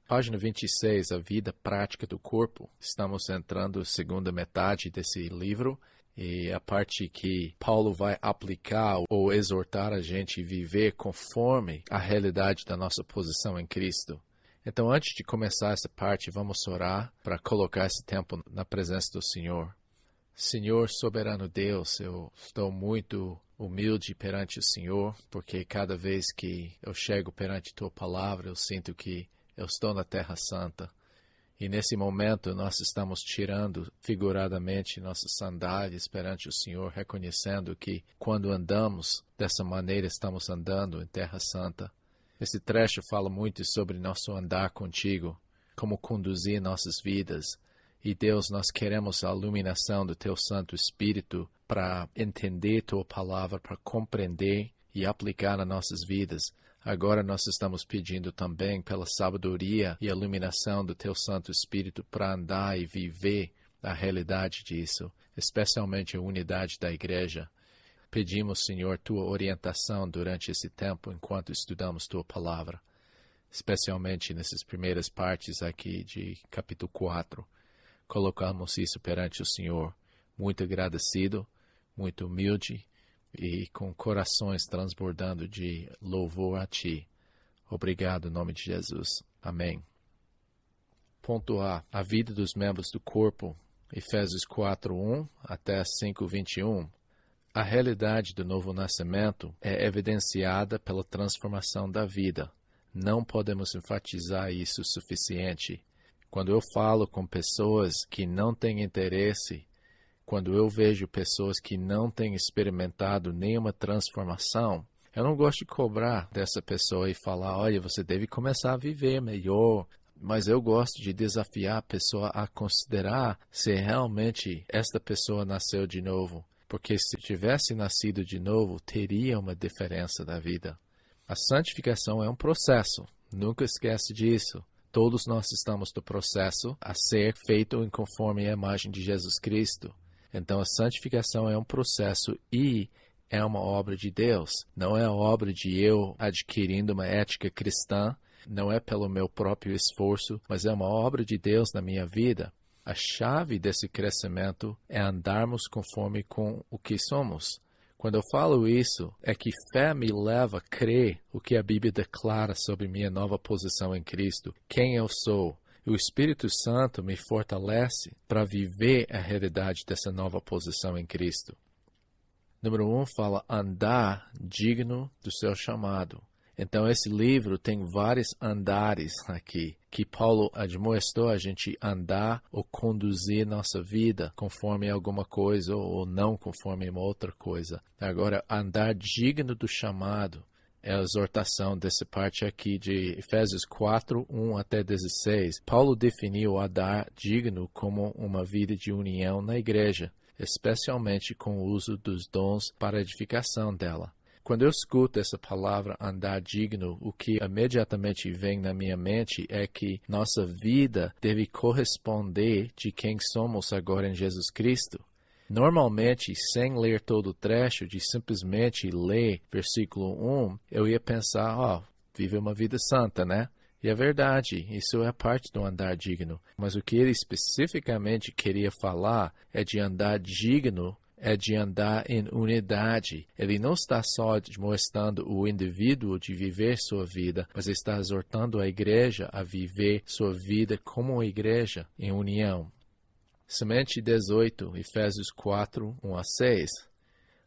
Página 26, a vida prática do corpo. Estamos entrando na segunda metade desse livro e a parte que Paulo vai aplicar ou exortar a gente a viver conforme a realidade da nossa posição em Cristo. Então, antes de começar essa parte, vamos orar para colocar esse tempo na presença do Senhor. Senhor, soberano Deus, eu estou muito humilde perante o Senhor, porque cada vez que eu chego perante Tua Palavra, eu sinto que eu estou na Terra Santa. E nesse momento nós estamos tirando figuradamente nossas sandálias perante o Senhor, reconhecendo que quando andamos dessa maneira estamos andando em Terra Santa. Esse trecho fala muito sobre nosso andar contigo, como conduzir nossas vidas. E Deus, nós queremos a iluminação do Teu Santo Espírito para entender Tua Palavra, para compreender e aplicar nas nossas vidas. Agora nós estamos pedindo também pela sabedoria e iluminação do Teu Santo Espírito para andar e viver a realidade disso, especialmente a unidade da igreja. Pedimos, Senhor, Tua orientação durante esse tempo enquanto estudamos Tua Palavra, especialmente nessas primeiras partes aqui de capítulo 4. Colocamos isso perante o Senhor, muito agradecido, muito humilde, e com corações transbordando de louvor a Ti. Obrigado em nome de Jesus. Amém. Ponto A. A vida dos membros do corpo. Efésios 4:1 até 5:21. A realidade do novo nascimento é evidenciada pela transformação da vida. Não podemos enfatizar isso o suficiente. Quando eu falo com pessoas que não têm interesse, quando eu vejo pessoas que não têm experimentado nenhuma transformação, eu não gosto de cobrar dessa pessoa e falar, olha, você deve começar a viver melhor. Mas eu gosto de desafiar a pessoa a considerar se realmente esta pessoa nasceu de novo. Porque se tivesse nascido de novo, teria uma diferença da vida. A santificação é um processo. Nunca esquece disso. Todos nós estamos no processo a ser feito em conforme a imagem de Jesus Cristo. Então, a santificação é um processo e é uma obra de Deus. Não é a obra de eu adquirindo uma ética cristã, não é pelo meu próprio esforço, mas é uma obra de Deus na minha vida. A chave desse crescimento é andarmos conforme com o que somos. Quando eu falo isso, é que fé me leva a crer o que a Bíblia declara sobre minha nova posição em Cristo, quem eu sou. O Espírito Santo me fortalece para viver a realidade dessa nova posição em Cristo. Número 1 fala andar digno do seu chamado. Então esse livro tem vários andares aqui, que Paulo admoestou a gente andar ou conduzir nossa vida conforme alguma coisa ou não conforme uma outra coisa. Agora, andar digno do chamado é a exortação dessa parte aqui de Efésios 4:1 até 16. Paulo definiu andar digno como uma vida de união na igreja, especialmente com o uso dos dons para a edificação dela. Quando eu escuto essa palavra andar digno, o que imediatamente vem na minha mente é que nossa vida deve corresponder de quem somos agora em Jesus Cristo. Normalmente, sem ler todo o trecho, de simplesmente ler versículo 1, eu ia pensar, vive uma vida santa, né? E é verdade, isso é parte do andar digno. Mas o que ele especificamente queria falar é de andar digno, é de andar em unidade. Ele não está só mostrando o indivíduo de viver sua vida, mas está exortando a igreja a viver sua vida como igreja em união. Semente 18, Efésios 4:1 a 6.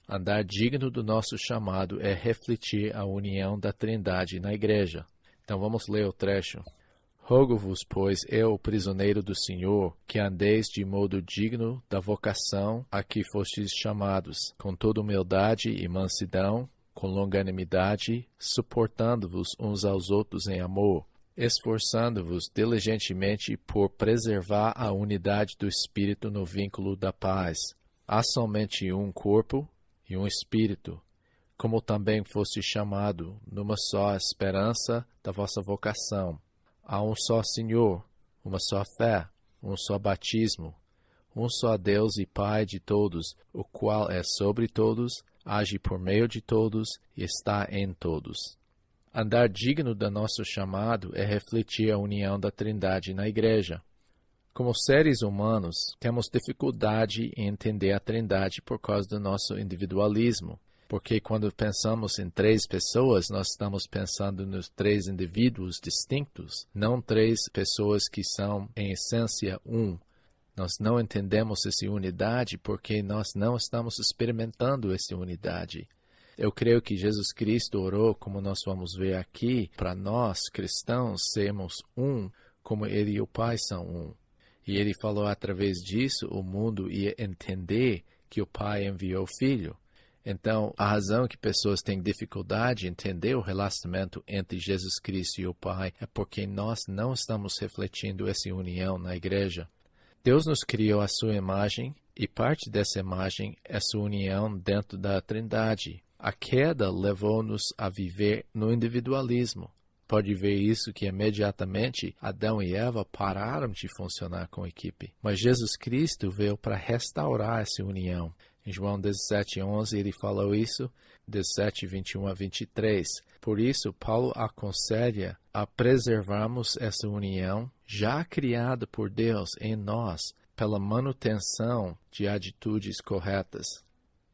Andar digno do nosso chamado é refletir a união da Trindade na igreja. Então vamos ler o trecho. Rogo-vos, pois, eu, prisioneiro do Senhor, que andeis de modo digno da vocação a que fostes chamados, com toda humildade e mansidão, com longanimidade, suportando-vos uns aos outros em amor, esforçando-vos diligentemente por preservar a unidade do Espírito no vínculo da paz. Há somente um corpo e um Espírito, como também foste chamado numa só esperança da vossa vocação. Há um só Senhor, uma só fé, um só batismo, um só Deus e Pai de todos, o qual é sobre todos, age por meio de todos e está em todos. Andar digno do nosso chamado é refletir a união da Trindade na Igreja. Como seres humanos, temos dificuldade em entender a Trindade por causa do nosso individualismo. Porque quando pensamos em 3 pessoas, nós estamos pensando nos 3 indivíduos distintos, não 3 pessoas que são, em essência, um. Nós não entendemos essa unidade porque nós não estamos experimentando essa unidade. Eu creio que Jesus Cristo orou, como nós vamos ver aqui, para nós, cristãos, sermos um, como Ele e o Pai são um. E Ele falou, através disso, o mundo ia entender que o Pai enviou o Filho. Então, a razão que pessoas têm dificuldade em entender o relacionamento entre Jesus Cristo e o Pai é porque nós não estamos refletindo essa união na Igreja. Deus nos criou à sua imagem e parte dessa imagem é sua união dentro da Trindade. A queda levou-nos a viver no individualismo. Pode ver isso que imediatamente Adão e Eva pararam de funcionar com equipe. Mas Jesus Cristo veio para restaurar essa união. Em João 17:11 ele falou isso, 17:21 a 23. Por isso, Paulo aconselha a preservarmos essa união já criada por Deus em nós, pela manutenção de atitudes corretas.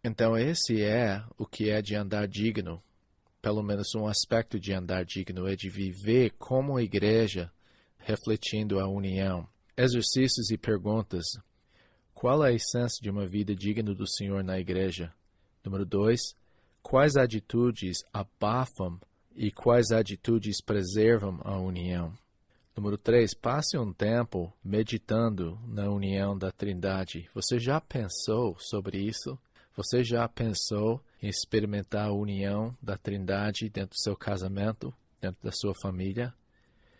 Então, esse é o que é de andar digno. Pelo menos um aspecto de andar digno é de viver como igreja, refletindo a união. Exercícios e perguntas. Qual é a essência de uma vida digna do Senhor na igreja? Número 2. Quais atitudes abafam e quais atitudes preservam a união? Número 3. Passe um tempo meditando na união da Trindade. Você já pensou sobre isso? Você já pensou em experimentar a união da Trindade dentro do seu casamento, dentro da sua família?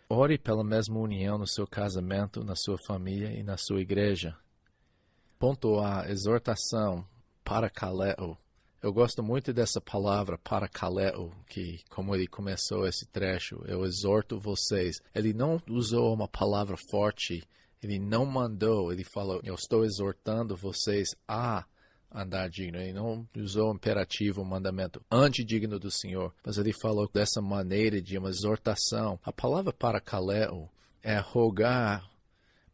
Ore pela mesma união no seu casamento, na sua família e na sua igreja. Ponto A, exortação, parakaleo. Eu gosto muito dessa palavra, parakaleo, que como ele começou esse trecho, eu exorto vocês. Ele não usou uma palavra forte, ele não mandou, ele falou, eu estou exortando vocês a andar digno. Ele não usou o imperativo, o mandamento, ande digno do Senhor, mas ele falou dessa maneira de uma exortação. A palavra parakaleo é rogar,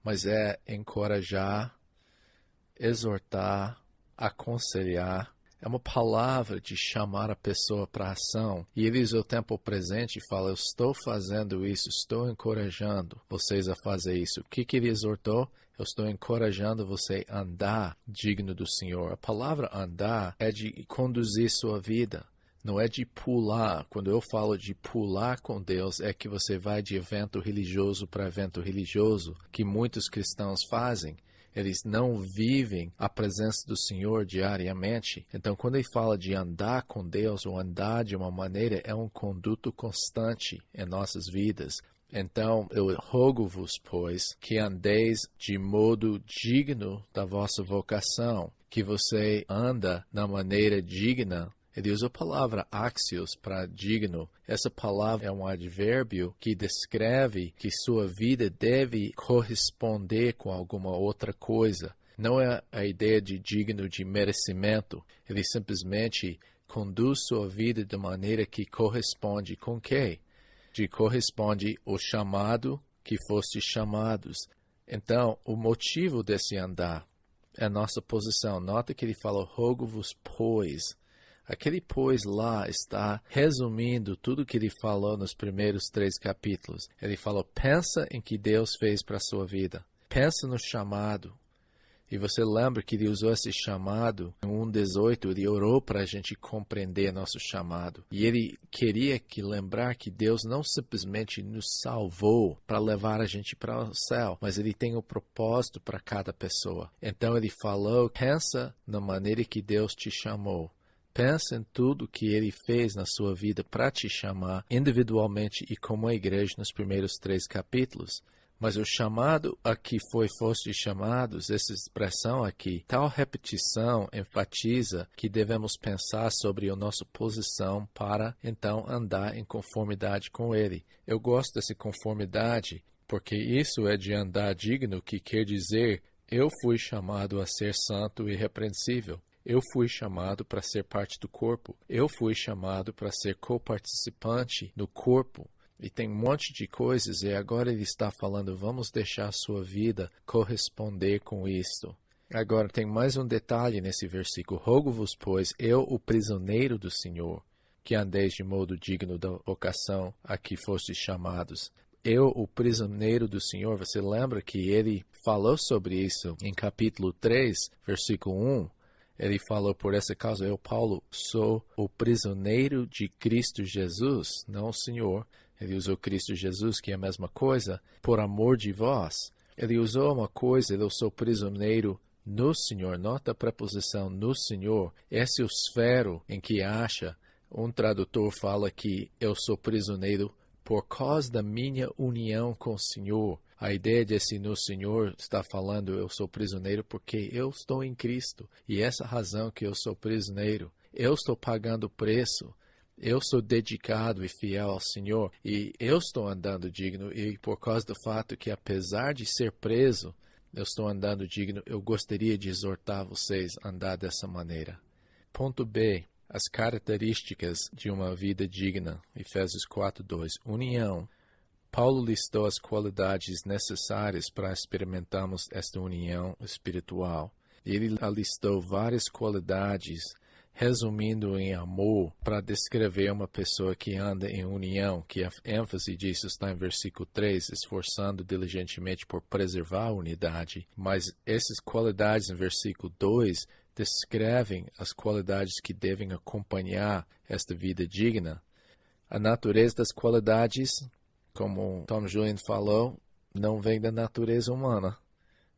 mas é encorajar, exortar, aconselhar. É uma palavra de chamar a pessoa para a ação. E ele usa o tempo presente e fala, eu estou fazendo isso, estou encorajando vocês a fazer isso. O que ele exortou? Eu estou encorajando você a andar digno do Senhor. A palavra andar é de conduzir sua vida. Não é de pular. Quando eu falo de pular com Deus, é que você vai de evento religioso para evento religioso, que muitos cristãos fazem. Eles não vivem a presença do Senhor diariamente. Então, quando ele fala de andar com Deus, ou andar de uma maneira, é um conduto constante em nossas vidas. Então, eu rogo-vos, pois, que andeis de modo digno da vossa vocação, que você anda na maneira digna. Ele usa a palavra axios para digno. Essa palavra é um advérbio que descreve que sua vida deve corresponder com alguma outra coisa. Não é a ideia de digno de merecimento. Ele simplesmente conduz sua vida de maneira que corresponde com quê? De corresponde o chamado que foste chamados. Então, o motivo desse andar é a nossa posição. Nota que ele fala, rogo-vos, pois. Aquele pois lá está resumindo tudo que ele falou nos primeiros 3 capítulos. Ele falou, pensa em que Deus fez para a sua vida. Pensa no chamado. E você lembra que ele usou esse chamado em 1:18, ele orou para a gente compreender nosso chamado. E ele queria lembrar que Deus não simplesmente nos salvou para levar a gente para o céu, mas ele tem um propósito para cada pessoa. Então ele falou, pensa na maneira que Deus te chamou. Pensa em tudo que Ele fez na sua vida para te chamar individualmente e como a igreja nos primeiros 3 capítulos. Mas o chamado a que foste chamados, essa expressão aqui, tal repetição enfatiza que devemos pensar sobre a nossa posição para, então, andar em conformidade com Ele. Eu gosto dessa conformidade porque isso é de andar digno, que quer dizer, eu fui chamado a ser santo e irrepreensível. Eu fui chamado para ser parte do corpo. Eu fui chamado para ser coparticipante no corpo. E tem um monte de coisas, e agora ele está falando, vamos deixar a sua vida corresponder com isto. Agora tem mais um detalhe nesse versículo. Rogo-vos, pois, eu, o prisioneiro do Senhor, que andeis de modo digno da vocação a que fostes chamados. Eu, o prisioneiro do Senhor, você lembra que ele falou sobre isso em capítulo 3, versículo 1? Ele falou, por essa causa, eu, Paulo, sou o prisioneiro de Cristo Jesus, não o Senhor. Ele usou Cristo Jesus, que é a mesma coisa, por amor de vós. Ele usou uma coisa, eu sou prisioneiro no Senhor. Nota a preposição no Senhor. Esse é o esfero em que acha. Um tradutor fala que eu sou prisioneiro por causa da minha união com o Senhor. A ideia desse no Senhor está falando, eu sou prisioneiro porque eu estou em Cristo. E essa razão que eu sou prisioneiro, eu estou pagando o preço. Eu sou dedicado e fiel ao Senhor e eu estou andando digno. E por causa do fato que, apesar de ser preso, eu estou andando digno, eu gostaria de exortar vocês a andar dessa maneira. Ponto B. As características de uma vida digna. Efésios 4:2. União. Paulo listou as qualidades necessárias para experimentarmos esta união espiritual. Ele listou várias qualidades, resumindo em amor, para descrever uma pessoa que anda em união, que a ênfase disso está em versículo 3, esforçando diligentemente por preservar a unidade. Mas essas qualidades em versículo 2 descrevem as qualidades que devem acompanhar esta vida digna. A natureza das qualidades, como Tom Julian falou, não vem da natureza humana.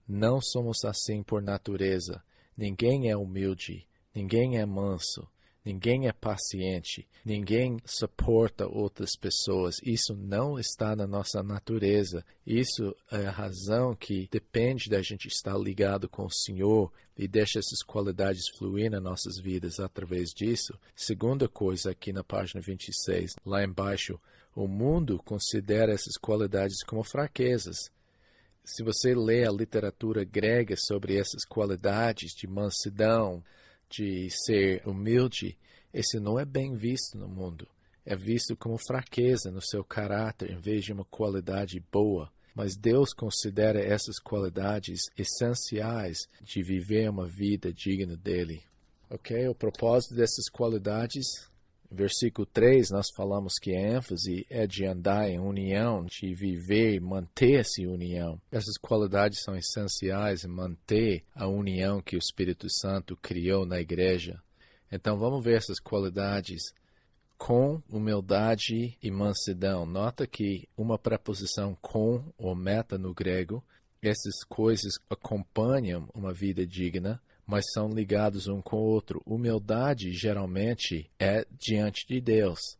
Não somos assim por natureza. Ninguém é humilde. Ninguém é manso, ninguém é paciente, ninguém suporta outras pessoas. Isso não está na nossa natureza. Isso é a razão que depende da gente estar ligado com o Senhor e deixa essas qualidades fluir nas nossas vidas através disso. Segunda coisa aqui na página 26, lá embaixo, o mundo considera essas qualidades como fraquezas. Se você lê a literatura grega sobre essas qualidades de mansidão, de ser humilde, esse não é bem visto no mundo. É visto como fraqueza no seu caráter, em vez de uma qualidade boa. Mas Deus considera essas qualidades essenciais de viver uma vida digna dele. Ok? O propósito dessas qualidades, versículo 3, nós falamos que a ênfase é de andar em união, de viver e manter essa união. Essas qualidades são essenciais em manter a união que o Espírito Santo criou na igreja. Então vamos ver essas qualidades com humildade e mansidão. Nota que uma preposição com ou meta no grego, essas coisas acompanham uma vida digna, mas são ligados um com o outro. Humildade, geralmente, é diante de Deus.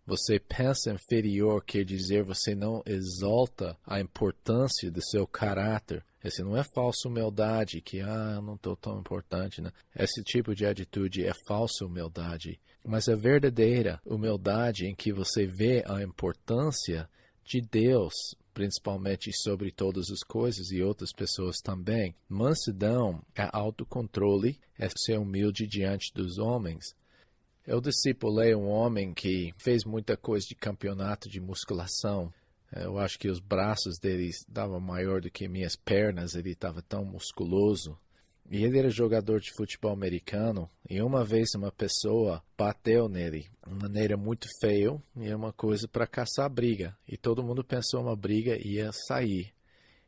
Você pensa inferior, quer dizer, você não exalta a importância do seu caráter. Esse não é falsa humildade, que, eu não estou tão importante, né? Esse tipo de atitude é falsa humildade. Mas a verdadeira humildade em que você vê a importância de Deus, principalmente sobre todas as coisas e outras pessoas também. Mansidão é autocontrole, é ser humilde diante dos homens. Eu discipulei um homem que fez muita coisa de campeonato de musculação. Eu acho que os braços dele estavam maior do que minhas pernas, ele estava tão musculoso. E ele era jogador de futebol americano, e uma vez uma pessoa bateu nele de maneira muito feia, e é uma coisa para caçar briga. E todo mundo pensou uma briga ia sair.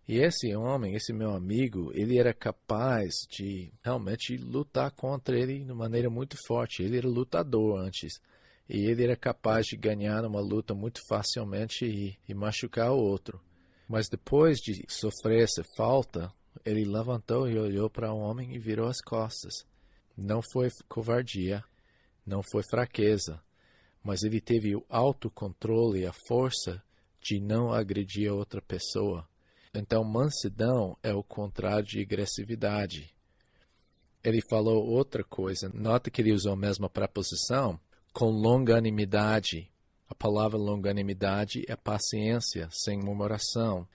E esse homem, esse meu amigo, ele era capaz de realmente lutar contra ele de maneira muito forte. Ele era lutador antes. E ele era capaz de ganhar uma luta muito facilmente e machucar o outro. Mas depois de sofrer essa falta, ele levantou e olhou para o homem e virou as costas. Não foi covardia, não foi fraqueza, mas ele teve o autocontrole e a força de não agredir a outra pessoa. Então, mansidão é o contrário de agressividade. Ele falou outra coisa. Nota que ele usou a mesma preposição, com longanimidade. A palavra longanimidade é paciência, sem murmuração.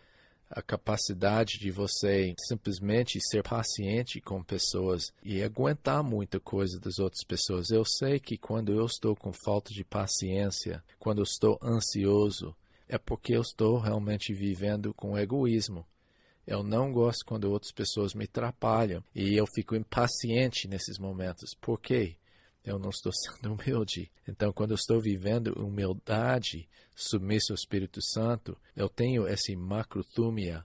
a capacidade de você simplesmente ser paciente com pessoas e aguentar muita coisa das outras pessoas. Eu sei que quando eu estou com falta de paciência, quando eu estou ansioso, é porque eu estou realmente vivendo com egoísmo. Eu não gosto quando outras pessoas me atrapalham e eu fico impaciente nesses momentos. Por quê? Eu não estou sendo humilde. Então, quando eu estou vivendo humildade, submisso ao Espírito Santo, eu tenho essa macrothumia,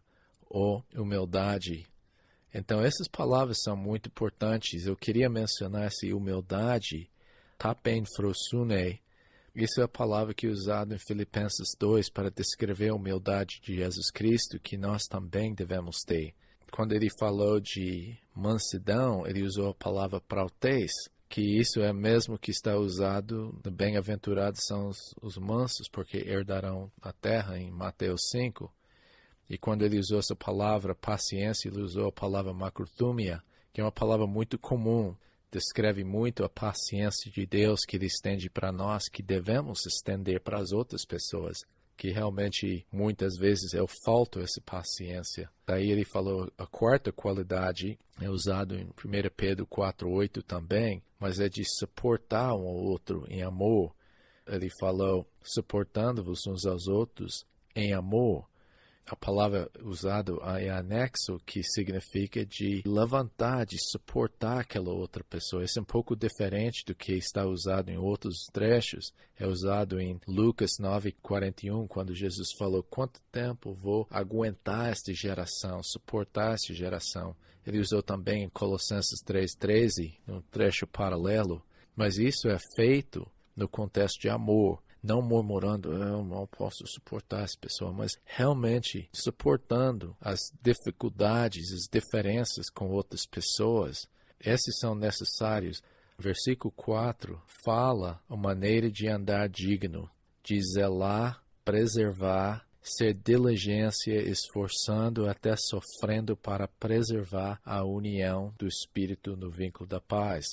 ou humildade. Então, essas palavras são muito importantes. Eu queria mencionar essa humildade, tapen frosune. Isso é a palavra que é usada em Filipenses 2 para descrever a humildade de Jesus Cristo, que nós também devemos ter. Quando ele falou de mansidão, ele usou a palavra prautes, que isso é mesmo que está usado no bem-aventurados são os mansos, porque herdarão a terra, em Mateus 5. E quando ele usou essa palavra paciência, ele usou a palavra macrothumia, que é uma palavra muito comum, descreve muito a paciência de Deus que ele estende para nós, que devemos estender para as outras pessoas, que realmente muitas vezes eu falto essa paciência. Daí ele falou a quarta qualidade, é usado em 1 Pedro 4:8 também, mas é de suportar um ao outro em amor. Ele falou, suportando-vos uns aos outros em amor. A palavra usada em anexo, que significa de levantar, de suportar aquela outra pessoa. Isso é um pouco diferente do que está usado em outros trechos. É usado em Lucas 9:41, quando Jesus falou, quanto tempo vou aguentar esta geração, suportar esta geração. Ele usou também em Colossenses 3:13, num trecho paralelo. Mas isso é feito no contexto de amor. Não murmurando, eu não posso suportar essa pessoa, mas realmente suportando as dificuldades, as diferenças com outras pessoas. Esses são necessários. Versículo 4 fala a maneira de andar digno, de zelar, preservar, ser diligência, esforçando até sofrendo para preservar a união do Espírito no vínculo da paz.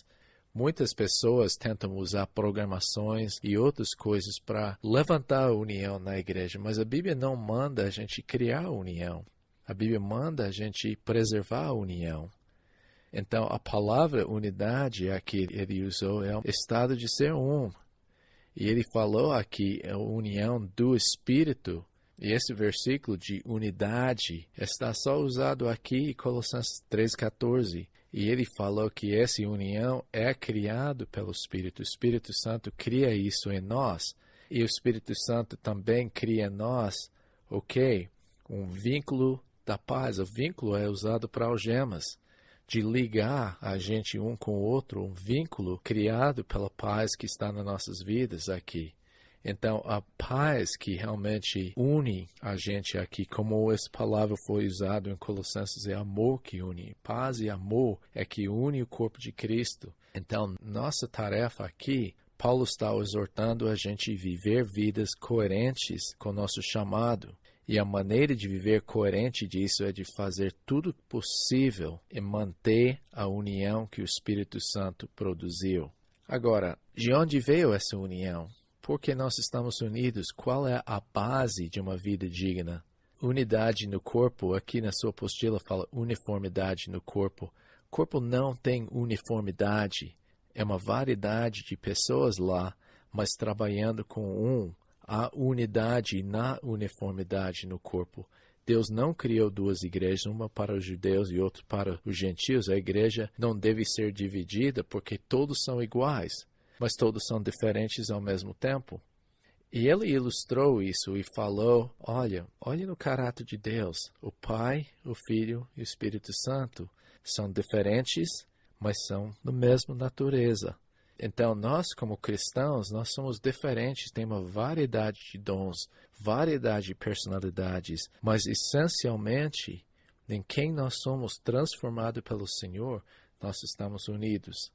Muitas pessoas tentam usar programações e outras coisas para levantar a união na igreja, mas a Bíblia não manda a gente criar a união. A Bíblia manda a gente preservar a união. Então, a palavra unidade aqui ele usou é o estado de ser um. E ele falou aqui a união do Espírito. E esse versículo de unidade está só usado aqui em Colossenses 3:14. E ele falou que essa união é criada pelo Espírito. O Espírito Santo cria isso em nós. E o Espírito Santo também cria em nós, um vínculo da paz. O vínculo é usado para algemas, de ligar a gente um com o outro, um vínculo criado pela paz que está nas nossas vidas aqui. Então, a paz que realmente une a gente aqui, como essa palavra foi usada em Colossenses, é amor que une. Paz e amor é que une o corpo de Cristo. Então, nossa tarefa aqui, Paulo está exortando a gente a viver vidas coerentes com o nosso chamado. E a maneira de viver coerente disso é de fazer tudo possível e manter a união que o Espírito Santo produziu. Agora, de onde veio essa união? Porque nós estamos unidos, qual é a base de uma vida digna? Unidade no corpo, aqui na sua apostila fala uniformidade no corpo. O corpo não tem uniformidade, é uma variedade de pessoas lá, mas trabalhando com a unidade na uniformidade no corpo. Deus não criou duas igrejas, uma para os judeus e outra para os gentios. A igreja não deve ser dividida porque todos são iguais, mas todos são diferentes ao mesmo tempo. E ele ilustrou isso e falou, olha no caráter de Deus. O Pai, o Filho e o Espírito Santo são diferentes, mas são da mesma natureza. Então, nós como cristãos, nós somos diferentes, temos uma variedade de dons, variedade de personalidades, mas essencialmente, em quem nós somos transformados pelo Senhor, nós estamos unidos.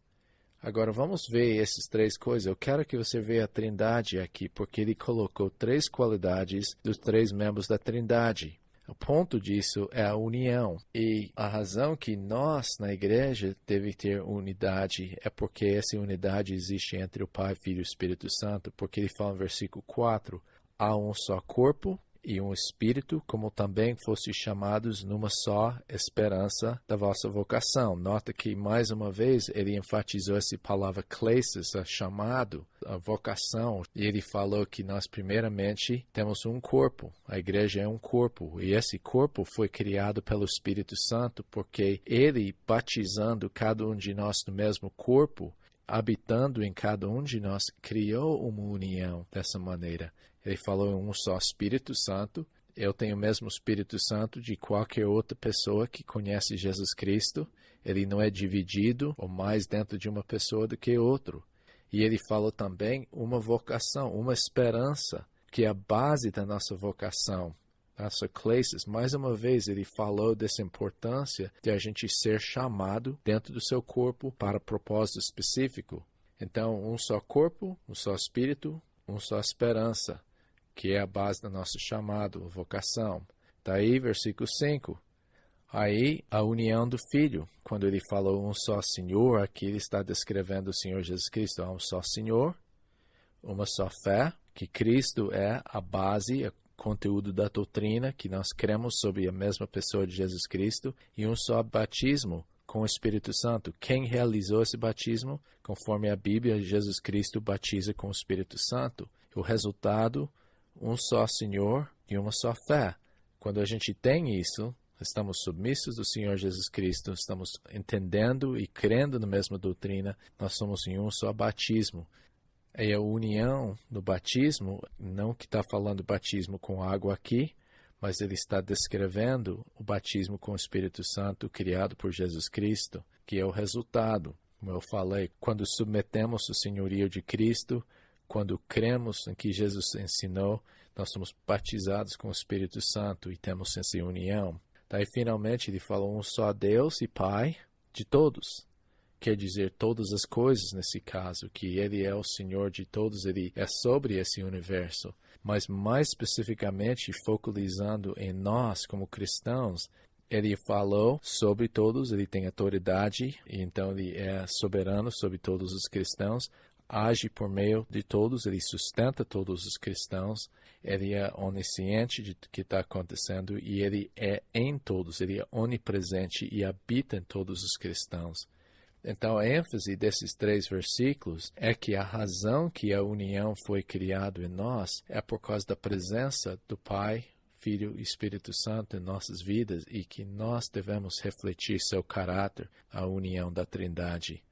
Agora vamos ver essas três coisas. Eu quero que você veja a Trindade aqui, porque ele colocou três qualidades dos três membros da Trindade. O ponto disso é a união. E a razão que nós, na igreja, devemos ter unidade é porque essa unidade existe entre o Pai, Filho e Espírito Santo, porque ele fala no versículo 4, há um só corpo e um espírito, como também fostes chamados numa só esperança da vossa vocação. Nota que, mais uma vez, ele enfatizou essa palavra klesis, chamado, a vocação, e ele falou que nós, primeiramente, temos um corpo. A igreja é um corpo, e esse corpo foi criado pelo Espírito Santo, porque ele, batizando cada um de nós no mesmo corpo, habitando em cada um de nós, criou uma união dessa maneira. Ele falou em um só Espírito Santo. Eu tenho o mesmo Espírito Santo de qualquer outra pessoa que conhece Jesus Cristo. Ele não é dividido ou mais dentro de uma pessoa do que outro. E ele falou também uma vocação, uma esperança, que é a base da nossa vocação. Nossa klesis, mais uma vez, ele falou dessa importância de a gente ser chamado dentro do seu corpo para propósito específico. Então, um só corpo, um só espírito, uma só esperança, que é a base do nosso chamado, vocação. Daí, versículo 5. Aí, a união do Filho. Quando ele falou um só Senhor, aqui ele está descrevendo o Senhor Jesus Cristo. Há um só Senhor, uma só fé, que Cristo é a base, conteúdo da doutrina, que nós cremos sobre a mesma pessoa de Jesus Cristo, e um só batismo com o Espírito Santo. Quem realizou esse batismo? Conforme a Bíblia, Jesus Cristo batiza com o Espírito Santo. O resultado, um só Senhor e uma só fé. Quando a gente tem isso, estamos submissos do Senhor Jesus Cristo, estamos entendendo e crendo na mesma doutrina, nós somos em um só batismo. E a união no batismo, não que está falando batismo com água aqui, mas ele está descrevendo o batismo com o Espírito Santo criado por Jesus Cristo, que é o resultado. Como eu falei, quando submetemos o senhorio de Cristo, quando cremos em que Jesus ensinou, nós somos batizados com o Espírito Santo e temos essa união. Daí, finalmente, ele falou um só Deus e Pai de todos. Quer dizer, todas as coisas nesse caso, que Ele é o Senhor de todos, Ele é sobre esse universo. Mas mais especificamente, focalizando em nós como cristãos, Ele falou sobre todos, Ele tem autoridade, e então Ele é soberano sobre todos os cristãos, age por meio de todos, Ele sustenta todos os cristãos, Ele é onisciente de o que está acontecendo e Ele é em todos, Ele é onipresente e habita em todos os cristãos. Então, a ênfase desses 3 versículos é que a razão que a união foi criada em nós é por causa da presença do Pai, Filho e Espírito Santo em nossas vidas e que nós devemos refletir seu caráter, a união da Trindade.